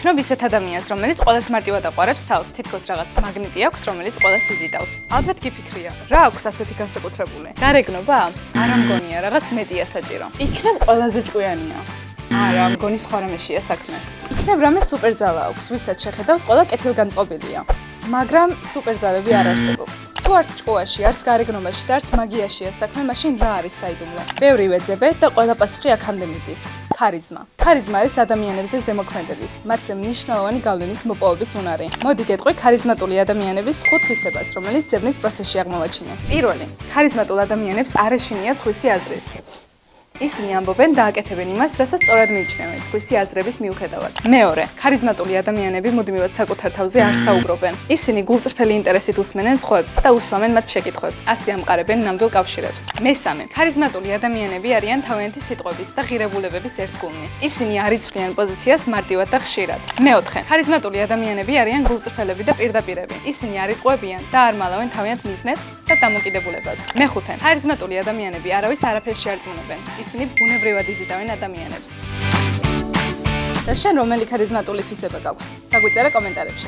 ვიცნობ ისეთ ადამიანს, რომელიც ყველას მარტივად აყვარებს თავს, თითქოს რაღაც მაგნიტი აქვს, რომელიც ყველას იზიდავს. ალბათ გიფიქრია, რა აქვს ასეთი განსაკუთრებული? გარეგნობა? არა მგონია, რაღაც მეტია საჭირო. იქნებ ყველაზე ჭკვიანია. არა, მგონი სხვა რამეშია საქმე. იქნებ რამე სუპერძალა აქვს, ვისაც შეხედავს, ყველა კეთილგანწყობილია. მაგრამ სუპერძალები არ არსებობს. თუ არც ჭკუაში, არც გარეგნობაში და არც მაგიაშია საქმე, მაშინ რა არის საიდუმლო? ბევრი ვეძებე და ყველა პასუხი აქამდე მიდის. ქარიზმა. ქარიზმა არის ადამიანებზე ზემოქმედების, მათზე მნიშვნელოვანი გავლენის მოპოვების უნარი. მოდი გეტყვი ქარიზმატული ადამიანების 5 თვისებას, რომელიც ძებნის პროცესში აღმოვაჩინე. პირველი, ქარიზმატულ ადამიანებს არ ეშინიათ სხვისი აზრის. ისინი ამბობენ და აკეთებენ იმას, რასაც სწორად მიიჩნევენ, სხვისი აზრების მიუხედავად. მეორე, ქარიზმატული ადამიანები მუდმივად საკუთარ თავზე არ საუბრობენ. ისინი გულწრფელი ინტერესით უსმენენ სხვებს და უსვამენ მათ შეკითხვებს. ასე ამყარებენ ნამდვილ კავშირებს. მესამე, ქარიზმატული ადამიანები არიან თავიანთი სიტყვების და ღირებულებების ერთგულნი. ისინი არ იცვლიან პოზიციას მარტივად და ხშირად. მეოთხე, ქარიზმატული ადამიანები არიან გულწრფელები და პირდაპირები. ისინი არ იტყვევიან და არ მალავენ თავიანთ მიზნებს და დამოკიდებულებას. მეხუთე, ქარიზმატული ადამიანები არავის არაფერში არ წმუნებენ. ისინი ბუნებრივად იზიდავენ ადამიანებს. და შენ რომელი ქარიზმატული თვისება გაქვს? დაგვიწერა კომენტარებში.